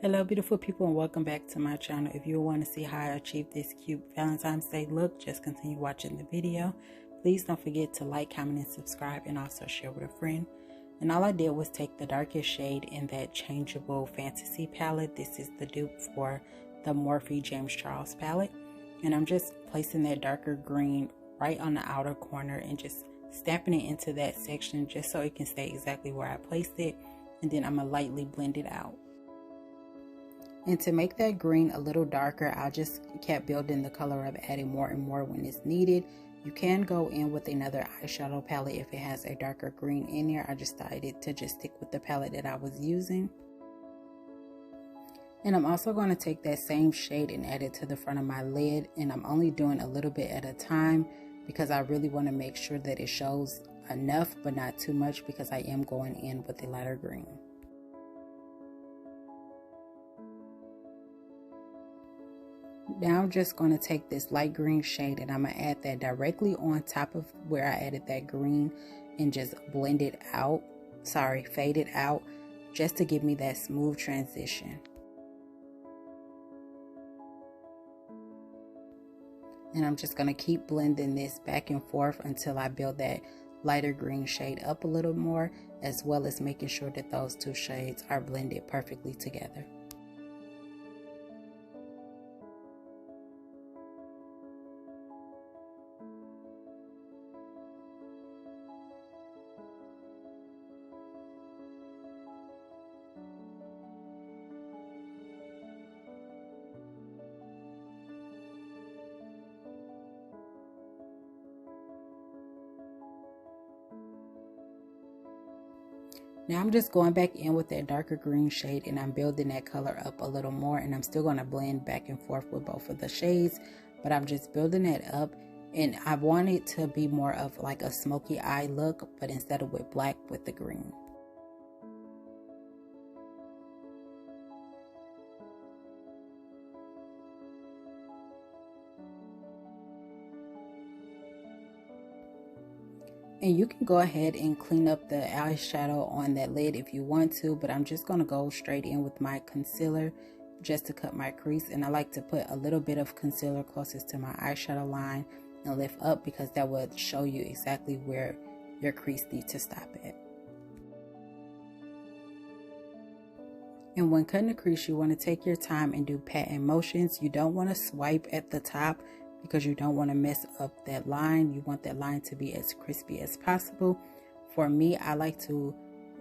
Hello beautiful people, and welcome back to my channel. If you want to see how I achieved this cute Valentine's Day look, just continue watching the video. Please don't forget to like, comment, and subscribe, and also share with a friend. And all I did was take the darkest shade in that Changeable Fantasy palette. This is the dupe for the Morphe James Charles palette. And I'm just placing that darker green right on the outer corner and just stamping it into that section just so it can stay exactly where I placed it. And then I'm going to lightly blend it out. And to make that green a little darker, I just kept building the color up, adding more and more when it's needed. You can go in with another eyeshadow palette if it has a darker green in there. I decided to just stick with the palette that I was using. And I'm also going to take that same shade and add it to the front of my lid. And I'm only doing a little bit at a time because I really want to make sure that it shows enough but not too much, because I am going in with a lighter green. Now I'm just going to take this light green shade and I'm going to add that directly on top of where I added that green and just blend it out, fade it out, just to give me that smooth transition. And I'm just going to keep blending this back and forth until I build that lighter green shade up a little more, as well as making sure that those two shades are blended perfectly together. Now I'm just going back in with that darker green shade and I'm building that color up a little more, and I'm still going to blend back and forth with both of the shades, but I'm just building that up. And I want it to be more of like a smoky eye look, but instead of with black, with the green. And you can go ahead and clean up the eyeshadow on that lid if you want to, but I'm just going to go straight in with my concealer just to cut my crease. And I like to put a little bit of concealer closest to my eyeshadow line and lift up, because that would show you exactly where your crease needs to stop at. And when cutting the crease, you want to take your time and do patting motions. You don't want to swipe at the top, because you don't want to mess up that line. You want that line to be as crispy as possible. For me, I like to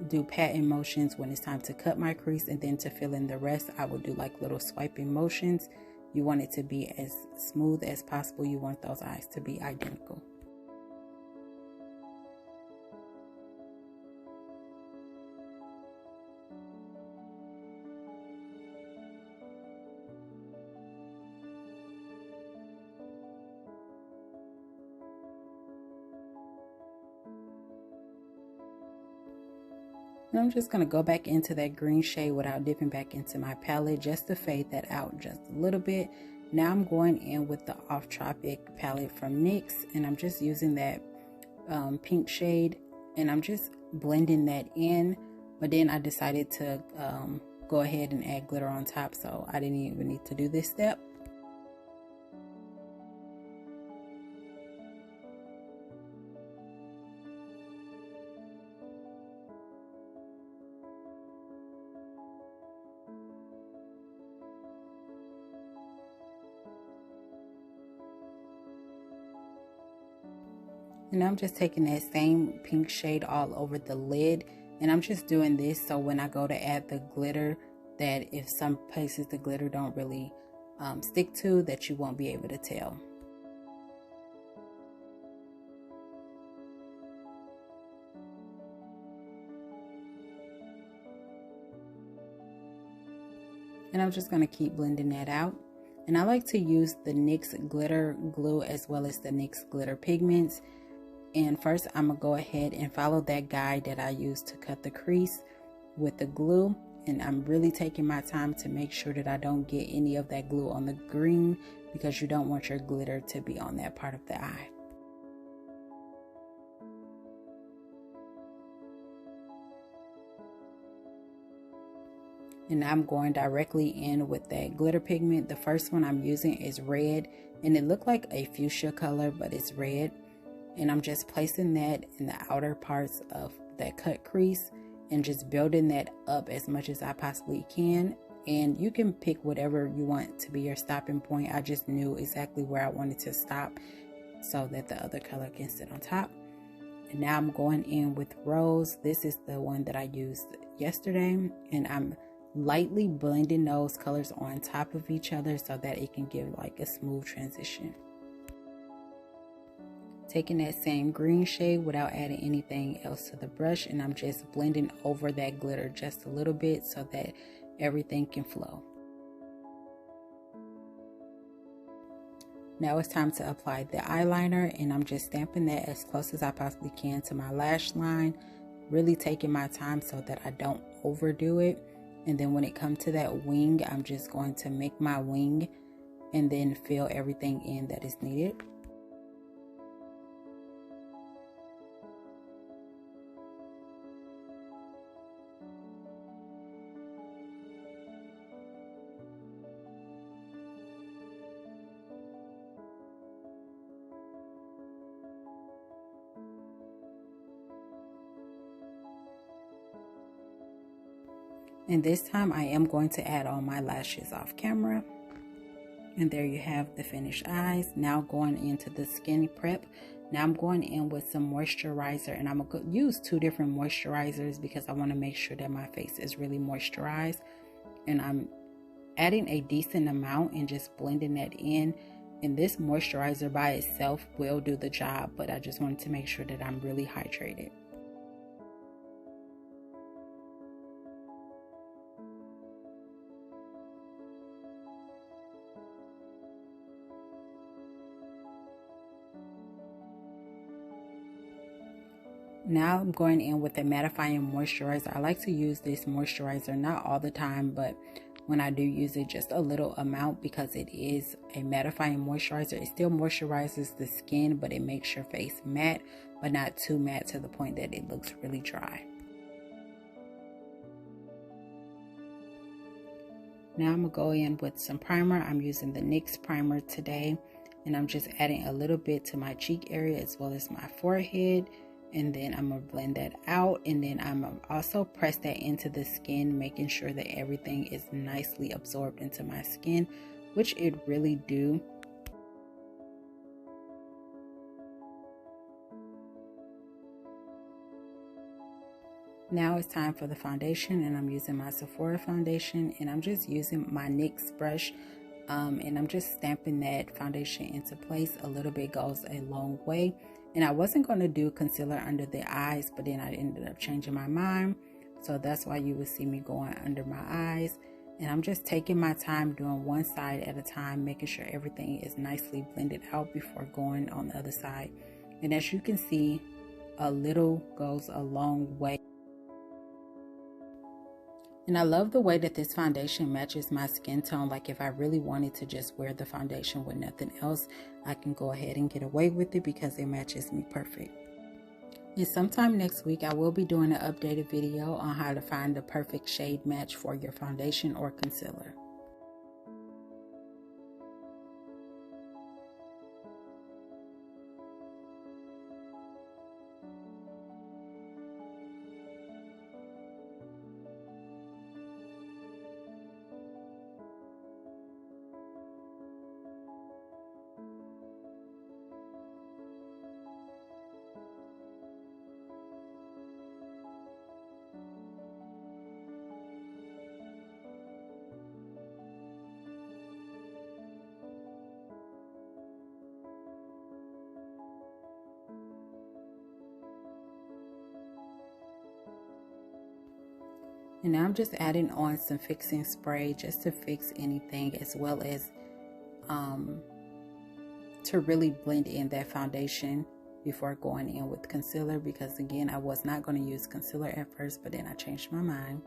do patting motions when it's time to cut my crease, and then to fill in the rest, I will do like little swiping motions. You want it to be as smooth as possible. You want those eyes to be identical. And I'm just going to go back into that green shade without dipping back into my palette, just to fade that out just a little bit. Now I'm going in with the Tropic palette from NYX, and I'm just using that pink shade, and I'm just blending that in. But then I decided to go ahead and add glitter on top, so I didn't even need to do this step. And I'm just taking that same pink shade all over the lid, and I'm just doing this so when I go to add the glitter, that if some places the glitter don't really stick to, that you won't be able to tell. And I'm just going to keep blending that out. And I like to use the NYX Glitter Glue as well as the NYX Glitter Pigments. And first I'm going to go ahead and follow that guide that I used to cut the crease with the glue. And I'm really taking my time to make sure that I don't get any of that glue on the green, because you don't want your glitter to be on that part of the eye. And I'm going directly in with that glitter pigment. The first one I'm using is red, and it looked like a fuchsia color, but it's red. And I'm just placing that in the outer parts of that cut crease and just building that up as much as I possibly can. And you can pick whatever you want to be your stopping point. I just knew exactly where I wanted to stop so that the other color can sit on top. And now I'm going in with Rose. This is the one that I used yesterday, and I'm lightly blending those colors on top of each other so that it can give like a smooth transition. Taking that same green shade without adding anything else to the brush, and I'm just blending over that glitter just a little bit so that everything can flow. Now it's time to apply the eyeliner, and I'm just stamping that as close as I possibly can to my lash line, really taking my time so that I don't overdo it. And then when it comes to that wing, I'm just going to make my wing and then fill everything in that is needed. And this time I am going to add on my lashes off camera. And there you have the finished eyes. Now going into the skin prep. Now I'm going in with some moisturizer, and I'm going to use 2 different moisturizers because I want to make sure that my face is really moisturized. And I'm adding a decent amount and just blending that in. And this moisturizer by itself will do the job, but I just wanted to make sure that I'm really hydrated. Now I'm going in with a mattifying moisturizer. I like to use this moisturizer not all the time, but when I do use it, just a little amount, because it is a mattifying moisturizer. It still moisturizes the skin, but it makes your face matte, but not too matte to the point that it looks really dry. Now I'm gonna go in with some primer. I'm using the NYX primer today, and I'm just adding a little bit to my cheek area as well as my forehead. And then I'm going to blend that out, and then I'm going to also press that into the skin, making sure that everything is nicely absorbed into my skin, which it really do. Now it's time for the foundation, and I'm using my Sephora foundation, and I'm just using my NYX brush, and I'm just stamping that foundation into place. A little bit goes a long way. And I wasn't going to do concealer under the eyes, but then I ended up changing my mind. So that's why you would see me going under my eyes. And I'm just taking my time doing one side at a time, making sure everything is nicely blended out before going on the other side. And as you can see, a little goes a long way. And I love the way that this foundation matches my skin tone. Like if I really wanted to just wear the foundation with nothing else, I can go ahead and get away with it because it matches me perfect. And sometime next week, I will be doing an updated video on how to find the perfect shade match for your foundation or concealer. And now I'm just adding on some fixing spray just to fix anything, as well as to really blend in that foundation before going in with concealer, because again, I was not going to use concealer at first, but then I changed my mind.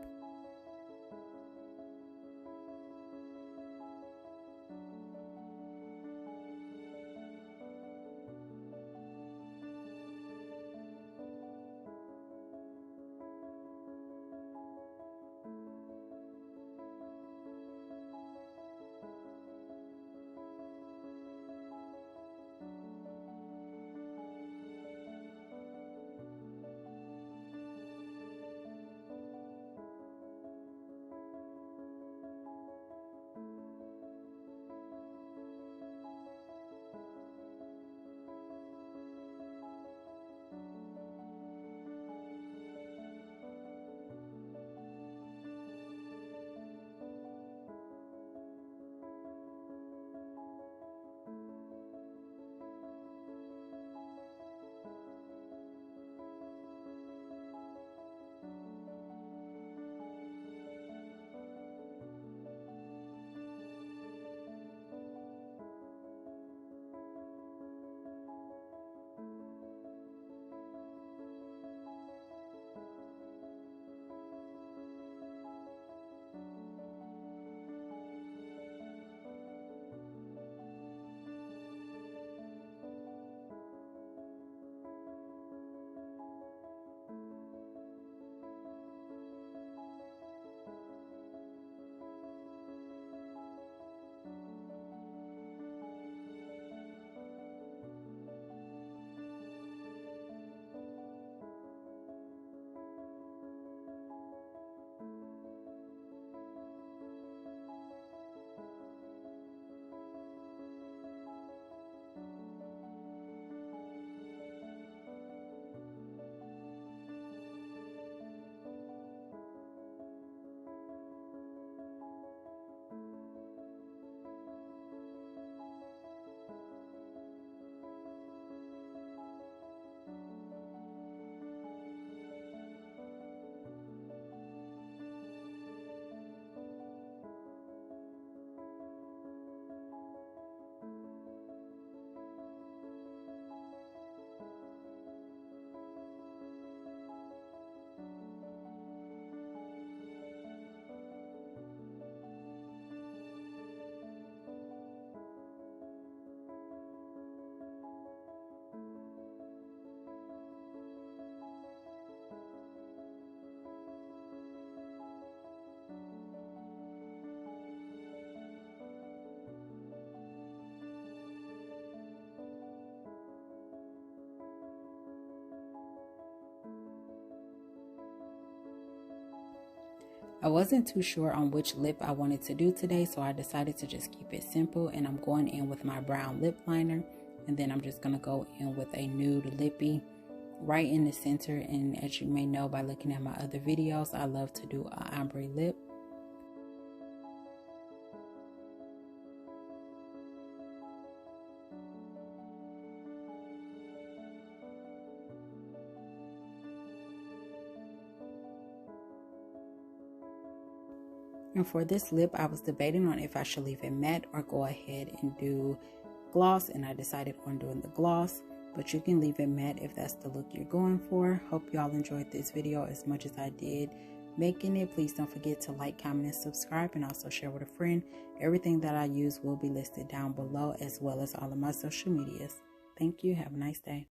I wasn't too sure on which lip I wanted to do today, so I decided to just keep it simple, and I'm going in with my brown lip liner, and then I'm just going to go in with a nude lippy right in the center. And as you may know by looking at my other videos, I love to do an ombre lip. And for this lip, I was debating on if I should leave it matte or go ahead and do gloss, and I decided on doing the gloss, but you can leave it matte if that's the look you're going for. Hope y'all enjoyed this video as much as I did making it. Please don't forget to like, comment, and subscribe, and also share with a friend. Everything that I use will be listed down below, as well as all of my social medias. Thank you. Have a nice day.